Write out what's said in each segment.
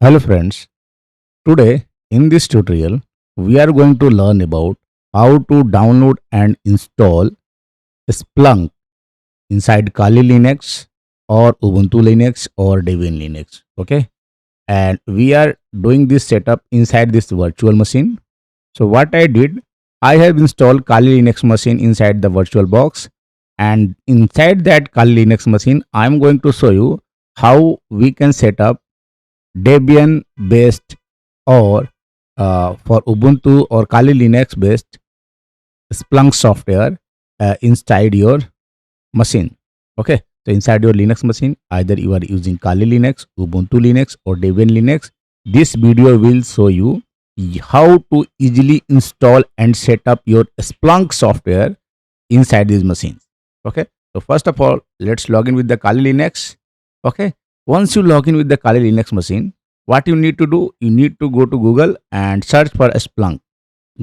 Hello friends, today in this tutorial we are going to learn about how to download and install Splunk inside Kali Linux or Ubuntu Linux or Debian Linux. Okay, and we are doing this setup inside this virtual machine. So what I did, I have installed Kali Linux machine inside the virtual box, and inside that Kali Linux machine I am going to show you how we can set up Debian based or for Ubuntu or Kali Linux based Splunk software inside your machine. Okay, so inside your Linux machine, either you are using Kali Linux, Ubuntu Linux, or Debian Linux, this video will show you how to easily install and set up your Splunk software inside these machines. Okay, so first of all, let's log in with the Kali Linux. Okay, once you log in with the Kali Linux machine, what you need to do, you need to go to Google and search for Splunk.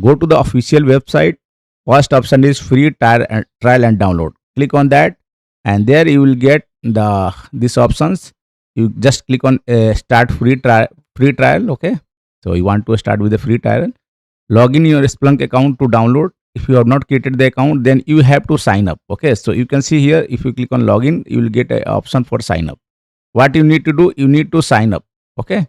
Go to the official website. First option is free trial and download. Click on that, and there you will get these options. You just click on start free trial. Okay, so you want to start with the free trial. Log in your Splunk account to download. If you have not created the account, then you have to sign up. Okay, so you can see here, if you click on login, you will get an option for sign up. What you need to do, you need to sign up. Okay,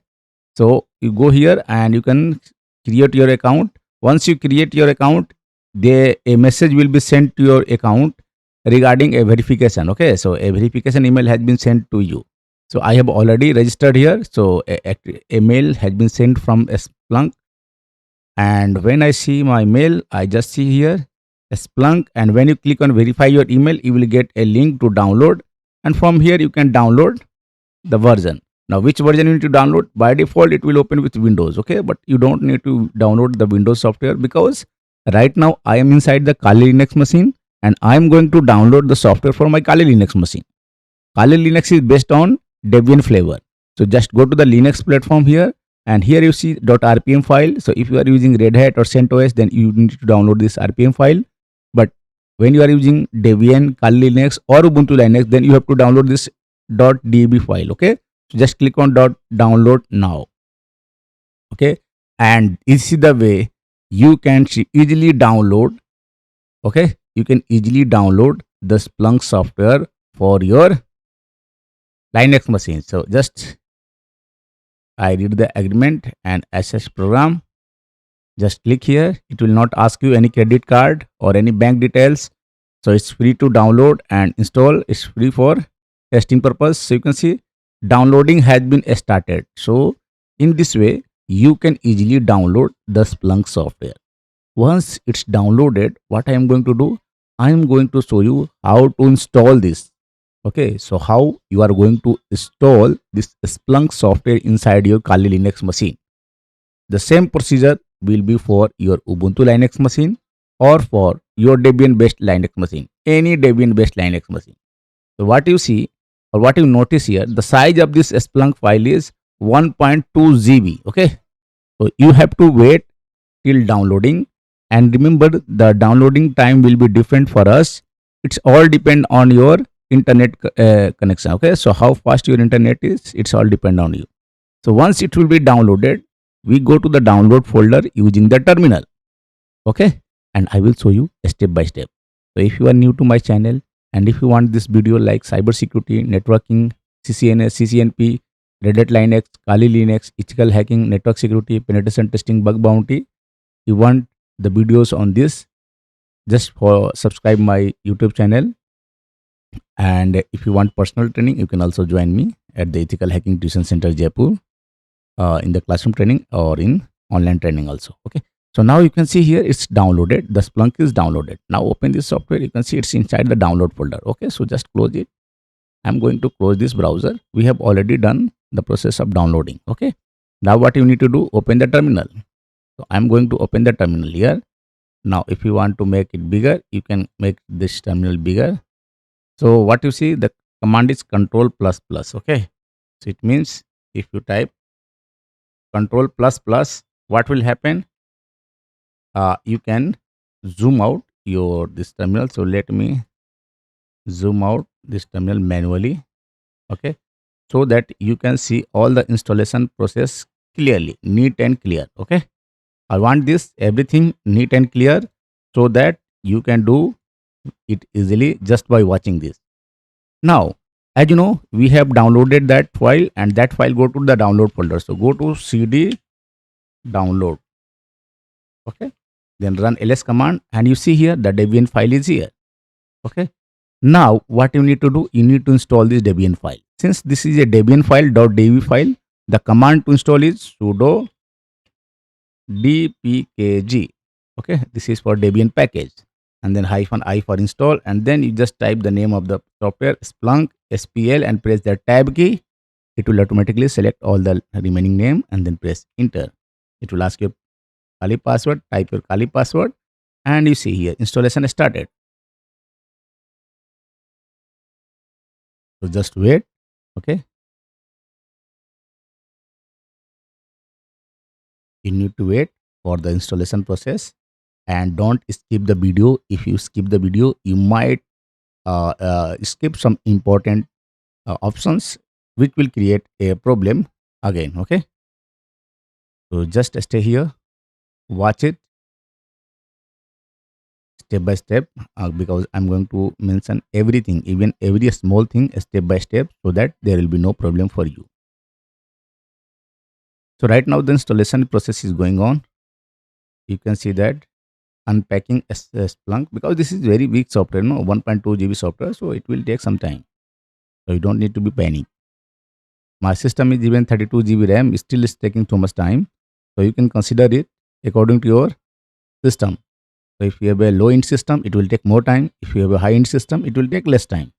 so you go here and you can create your account. Once you create your account, a message will be sent to your account regarding a verification. Okay, so a verification email has been sent to you. So I have already registered here, so a mail has been sent from Splunk, and when I see my mail, I just see here Splunk, and when you click on verify your email, you will get a link to download, and from here you can download the version. Now which version you need to download? By default it will open with Windows. Okay, but you don't need to download the Windows software, because right now I am inside the Kali Linux machine and I am going to download the software for my Kali Linux machine. Kali Linux is based on Debian flavor. So just go to the Linux platform here, and here you see .rpm file. So if you are using Red Hat or CentOS, then you need to download this RPM file. But when you are using Debian, Kali Linux or Ubuntu Linux, then you have to download this .deb file. Okay, so just click on download now. Okay, and this is the way you can easily download. Okay, you can easily download the Splunk software for your Linux machine. So just I read the agreement and access program. Just click here. It will not ask you any credit card or any bank details. So it's free to download and install. It's free for testing purpose. So you can see downloading has been started. So in this way, you can easily download the Splunk software. Once it's downloaded, what I am going to do, I am going to show you how to install this. Okay, so how you are going to install this Splunk software inside your Kali Linux machine. The same procedure will be for your Ubuntu Linux machine or for your Debian based Linux machine, any Debian based Linux machine. So what you see or what you notice here, the size of this Splunk file is 1.2 GB. Okay, so you have to wait till downloading, and remember the downloading time will be different for us. It's all depend on your internet connection. Okay, so how fast your internet is, it's all depend on you. So once it will be downloaded, we go to the download folder using the terminal. Okay, and I will show you step by step. So if you are new to my channel and if you want this video like cybersecurity, networking, CCNS, CCNP, Red Hat Linux, Kali Linux, ethical hacking, network security, penetration testing, bug bounty, you want the videos on this, just for subscribe my YouTube channel. And if you want personal training, you can also join me at the Ethical Hacking Tuition Center Jaipur in the classroom training or in online training also. Okay, so now you can see here it's downloaded. The Splunk is downloaded. Now open this software. You can see it's inside the download folder. Okay, so just close it. I'm going to close this browser. We have already done the process of downloading. Okay, now what you need to do, open the terminal. So I'm going to open the terminal here. Now if you want to make it bigger, you can make this terminal bigger. So what you see, the command is control plus plus. Okay, so it means if you type control plus plus, what will happen, you can zoom out your this terminal. So let me zoom out this terminal manually. Okay, so that you can see all the installation process clearly, neat and clear. Okay, I want this everything neat and clear so that you can do it easily just by watching this. Now, as you know, we have downloaded that file, and that file go to the download folder. So go to cd download. Okay, then run ls command, and you see here the Debian file is here. Okay, now what you need to do, you need to install this Debian file. Since this is a Debian file .db file, the command to install is sudo dpkg. Okay, this is for Debian package, and then -i for install, and then you just type the name of the software, Splunk SPL, and press the tab key. It will automatically select all the remaining name, and then press enter. It will ask you Kali password, type your Kali password, and you see here installation started. So just wait. Okay, you need to wait for the installation process, and don't skip the video. If you skip the video, you might skip some important options which will create a problem again. Okay, so just stay here, watch it step by step, because I'm going to mention everything, even every small thing, step by step, so that there will be no problem for you. So right now the installation process is going on. You can see that unpacking Splunk, because this is very big software, no, 1.2 GB software, so it will take some time. So you don't need to be panic. My system is even 32 GB RAM, still is taking too much time. So you can consider it according to your system. So if you have a low end system, it will take more time. If you have a high end system, it will take less time.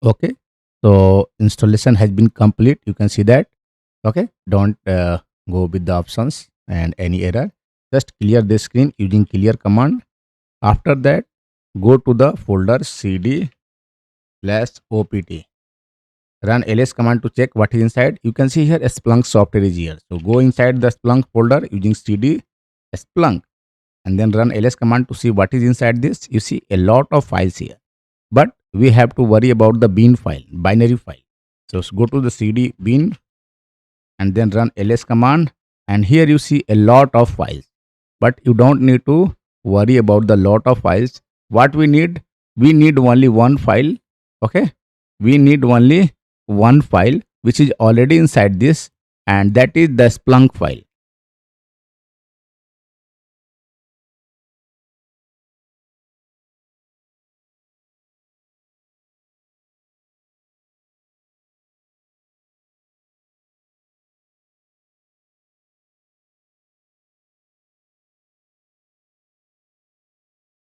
Okay, so installation has been complete. You can see that. Okay, don't go with the options and any error. Just clear the screen using clear command. After that, go to the folder cd/opt. Run ls command to check what is inside. You can see here a Splunk software is here. So go inside the Splunk folder using cd Splunk, and then run ls command to see what is inside this. You see a lot of files here, but we have to worry about the bin file, binary file. So go to the cd bin, and then run ls command, and here you see a lot of files, but you don't need to worry about the lot of files. What we need only one file. Okay, we need only one file which is already inside this, and that is the Splunk file.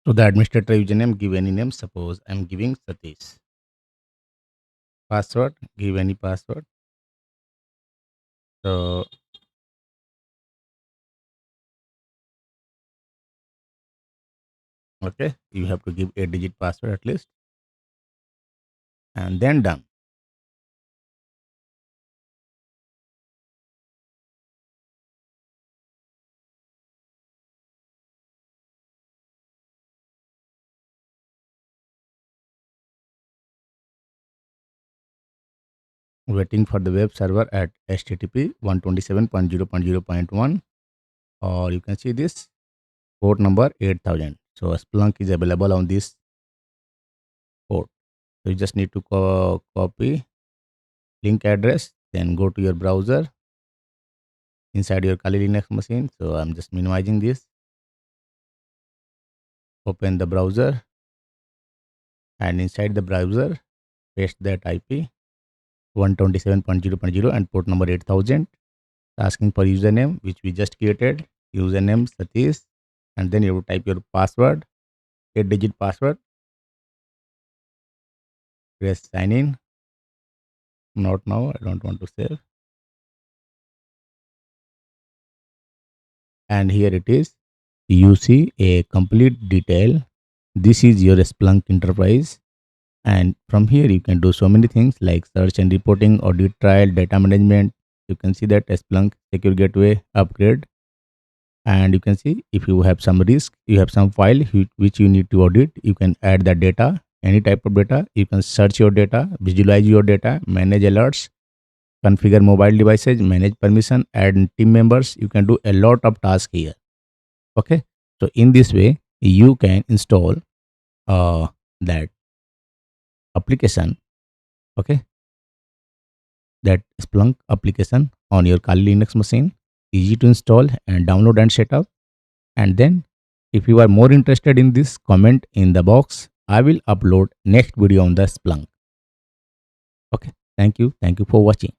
So the administrator username, give any name. Suppose I'm giving Satish. Password, give any password. So okay, you have to give 8-digit password at least, and then done. Waiting for the web server at http 127.0.0.1, or you can see this port number 8000. So Splunk is available on this port. So you just need to copy link address, then go to your browser inside your Kali Linux machine. So I'm just minimizing this. Open the browser, and inside the browser paste that IP 127.0.0 and port number 8000. Asking for username which we just created, username Satish, and then you have to type your password, 8-digit password. Press sign in. Not now, I don't want to save. And here it is. You see a complete detail. This is your Splunk enterprise, and from here you can do so many things like search and reporting, audit trial, data management. You can see that Splunk secure gateway upgrade, and you can see if you have some risk, you have some file which you need to audit, you can add that data, any type of data. You can search your data, visualize your data, manage alerts, configure mobile devices, manage permission, add team members. You can do a lot of tasks here. Okay, so in this way you can install that application. Okay, that Splunk application on your Kali Linux machine, easy to install and download and set up. And then if you are more interested in this, comment in the box. I will upload next video on the Splunk. Okay, thank you for watching.